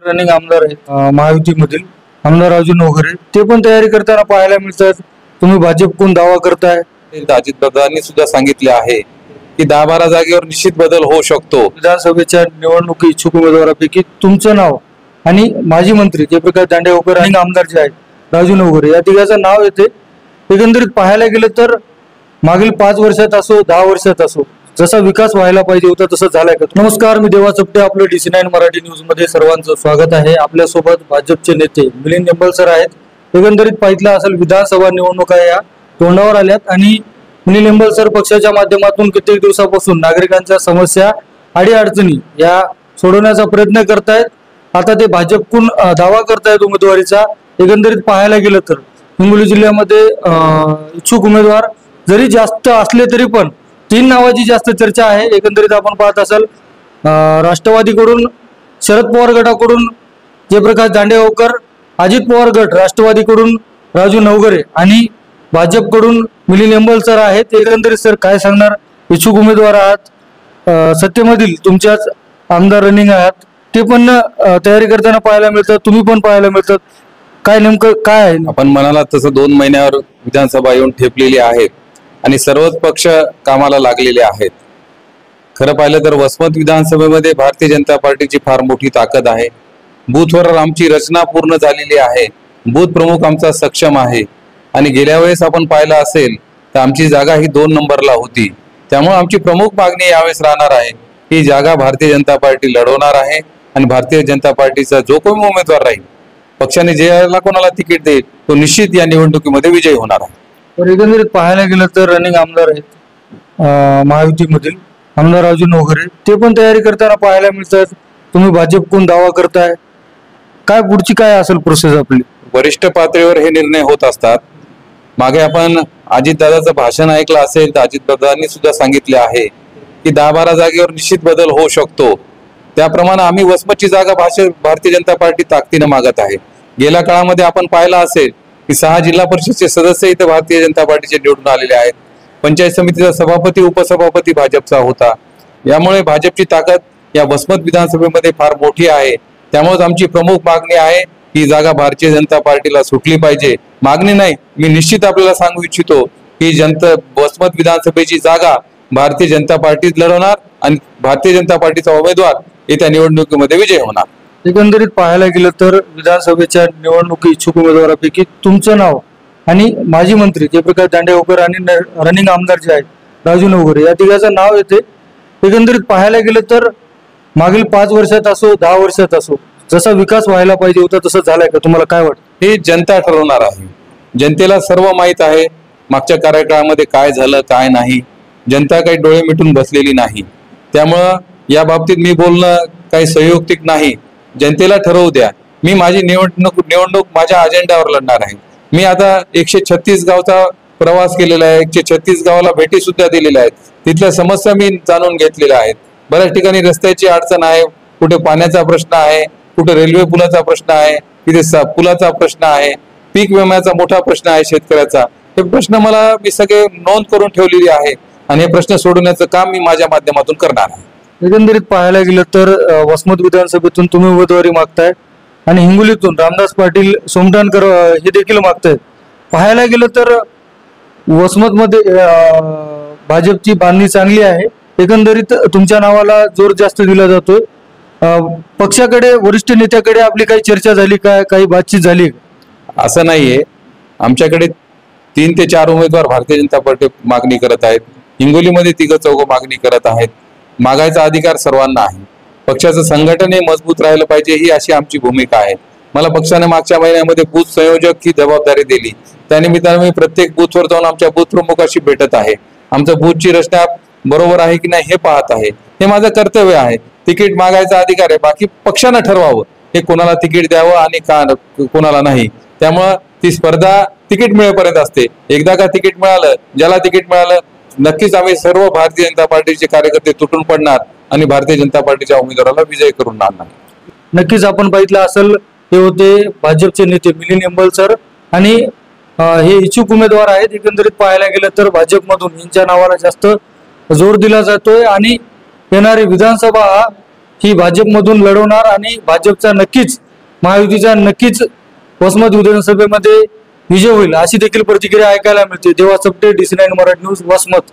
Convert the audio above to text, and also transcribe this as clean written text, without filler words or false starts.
Running आमदार आहेत महायुतीमधील आमदार राजू नवघरे, ते पण तयारी करताना पाहायला मिळतात. तुम्ही भाजपकडून दावा करताय. अजित दादांनी सुद्धा सांगितले आहे की 10-12 जागेवर निश्चित बदल होऊ शकतो. विधानसभेच्या निवडणुकी इच्छुक उमेदवारापैकी तुमचं नाव आणि माजी मंत्री जयप्रकाश दांडेगावकर आणि आमदार जे आहेत राजू नवघरे या तिघाचं नाव येते. एकंदरीत पाहायला गेलं तर मागील 5 वर्षात असो 10 वर्षात असो जसा विकास व्हायला पाहिजे होता तसं झालाय का? नमस्कार, मी देवा चपटे, आपलं DC9 मराठी न्यूज मध्ये सर्वांचं स्वागत आहे. आपल्यासोबत भाजपचे नेते मिलिंद निंबल सर आहेत. एकंदरीत पाहिलं असेल विधानसभा निवडणुका या तोंडावर आल्यात आणि मिलिंद निंबल सर पक्षाच्या माध्यमातून कित्येक दिवसापासून नागरिकांच्या समस्या अडीअडचणी या सोडवण्याचा प्रयत्न करतायत. आता ते भाजपकडून दावा करतायत उमेदवारीचा. एकंदरीत पाहायला गेलं तर हिंगोली जिल्ह्यामध्ये इच्छुक उमेदवार जरी जास्त असले तरी पण 3 नावाची जास्त चर्चा आहे. एकंदरीत आपण पाहत असाल राष्ट्रवादीकडून शरद पवार गटाकडून जयप्रकाश दांडेगावकर, अजित पवार गट राष्ट्रवादीकडून राजू नवघरे आणि भाजपकडून मिलिंद निंबल सर आहेत. एकंदरीत सर काय सांगणार? इच्छुक उमेदवार आहात, सत्तेमधील तुमच्याच आमदार रनिंग आहात, ते पण तयारी करताना पाहायला मिळतात, तुम्ही पण पाहायला मिळतात. काय नेमकं काय आहे? आपण म्हणाला तसं 2 महिन्यावर विधानसभा येऊन ठेपलेली आहेत आणि सर्वच पक्ष कामाला लागलेले आहेत. खरं पाहिलं तर वसमत विधानसभेमध्ये भारतीय जनता पार्टीची फार मोठी ताकद आहे. बूथवर आमची रचना पूर्ण झालेली आहे. बूथ प्रमुख आमचा सक्षम आहे आणि गेल्या वेळेस आपण पाहिलं असेल तर आमची जागा ही 2 नंबरला होती. त्यामुळे आमची प्रमुख मागणी यावेळेस राहणार आहे ही जागा भारतीय जनता पार्टी लढवणार आहे आणि भारतीय जनता पार्टीचा जो कोणी उमेदवार राहील, पक्षाने ज्याला कोणाला तिकीट देईल तो निश्चित या निवडणुकीमध्ये विजयी होणार आहे. तर एकंदरीत पाहायला गेलं तर रनिंग आमदार आहेत महायुतीमधील आमदार राजू नवघरे, ते पण तयारी करताना पाहायला मिळतात. तुम्ही भाजपकडून दावा करताय. काय पुढची काय असेल प्रोसेस आपली? वरिष्ठ पातळीवर हे निर्णय होत असतात. मागे आपण अजितदादाचं भाषण ऐकलं असेल तर अजितदादांनी सुद्धा सांगितले आहे की 10-12 जागेवर निश्चित बदल होऊ शकतो. त्याप्रमाणे आम्ही वसमतची जागा भारतीय जनता पार्टी ताकदीनं मागत आहे. गेल्या काळामध्ये आपण पाहिलं असेल की 6 जिल्हा परिषदचे सदस्य इथं भारतीय जनता पार्टीचे निवडून आलेले आहेत. पंचायत समितीचा सभापती उपसभापती भाजपचा होता. यामुळे भाजपची ताकद या वसमत विधानसभेमध्ये फार मोठी आहे. त्यामुळेच आमची प्रमुख मागणी आहे ही जागा भारतीय जनता पार्टीला सुटली पाहिजे. मागणी नाही, मी निश्चित आपल्याला सांगू इच्छितो की वसमत विधानसभेची जागा भारतीय जनता पार्टीच लढवणार आणि भारतीय जनता पार्टीचा उमेदवार येत्या निवडणुकीमध्ये विजय होणार. एकंदरीत पाहायला गेलं तर विधानसभेच्या निवडणुकी इच्छुक उमेदवारापैकी तुमचं नाव आणि माजी मंत्री जयप्रकाश दांडेगावकर आणि रनिंग आमदार जे आहेत राजू नवघरे या तिघाचं नाव येते. एकंदरीत पाहायला गेलं तर मागील 5 वर्षात असो 10 वर्षात असो जसा विकास व्हायला पाहिजे होता तसं झालाय का? तुम्हाला काय वाटतं? हे जनता ठरवणार आहे. जनतेला सर्व माहीत आहे मागच्या कार्यकाळामध्ये काय झालं काय नाही. जनता काही डोळे मिटून बसलेली नाही. त्यामुळं या बाबतीत मी बोलणं काही संयुक्तिक नाही. जनतेला ठरवू द्या. मी माझी निवडणूक माझ्या अजेंडावर लढणार आहे. मी आता 136 गावचा प्रवास केलेला आहे. 136 गावाला भेटी सुद्धा दिलेल्या आहेत. तिथल्या समस्या मी जाणून घेतलेल्या आहेत. बऱ्याच ठिकाणी रस्त्याची अडचण आहे, कुठे पाण्याचा प्रश्न आहे, कुठे रेल्वे पुलाचा प्रश्न आहे, तिथे पुलाचा प्रश्न आहे, पीक विम्याचा मोठा प्रश्न आहे शेतकऱ्याचा. हे प्रश्न मी सगळे नोंद करून ठेवलेली आहे आणि हे प्रश्न सोडवण्याचं काम मी माझ्या माध्यमातून करणार आहे. एकंदरीत पाहायला गेलं तर वसमत विधानसभेतून तुम्ही उमेदवारी मागताय आणि हिंगोलीतून रामदास पाटील सोमठाणकर हे देखील मागतायत. पाहायला गेलं तर वसमतमध्ये भाजपची बांधणी चांगली आहे. एकंदरीत तुमच्या नावाला जोर जास्त दिला जातोय. पक्षाकडे वरिष्ठ नेत्याकडे आपली काही चर्चा झाली का? काही बातचीत झाली? असं नाहीये. आमच्याकडे 3 ते 4 उमेदवार भारतीय जनता पार्टी मागणी करत आहेत. हिंगोलीमध्ये 3-4 मागणी करत आहेत. मागायचा अधिकार सर्वांना आहे. पक्षाचं संघटन हे मजबूत राहिलं पाहिजे ही अशी आमची भूमिका आहे. मला पक्षाने मागच्या महिन्यामध्ये बूथ संयोजक ही जबाबदारी दिली. त्यानिमित्ताने मी प्रत्येक बूथवर जाऊन आमच्या बूथ प्रमुखाशी भेटत आहे. आमच्या बूथची रचना बरोबर आहे की नाही हे पाहत आहे. हे माझं कर्तव्य आहे. तिकीट मागायचा अधिकार आहे, बाकी पक्षानं ठरवावं हे कोणाला तिकीट द्यावं आणि का कोणाला नाही. त्यामुळं ती स्पर्धा तिकीट मिळेपर्यंत असते. एकदा का तिकीट मिळालं, ज्याला तिकीट मिळालं, नक्कीच आम्ही सर्व भारतीय जनता पार्टीचे कार्यकर्ते तुटून पडणार आणि भारतीय जनता पार्टीच्या उमेदवाराला विजय करून आणणार. नक्कीच आपण पाहिलं असेल हे होते भाजपचे नेते मिलिंद निंबल सर आणि हे इच्छुक उमेदवार आहेत. एकंदरीत पाहायला गेलं तर भाजपमधून यांच्या नावाला जास्त जोर दिला जातोय आणि येणारी विधानसभा ही भाजपमधून लढवणार आणि भाजपचा नक्कीच, महायुतीचा नक्कीच वसमत विधानसभेमध्ये विजय होईल, अशी देखील प्रतिक्रिया ऐकायला मिळते. देवा चपटे, DC9 मराठी न्यूज, वसमत.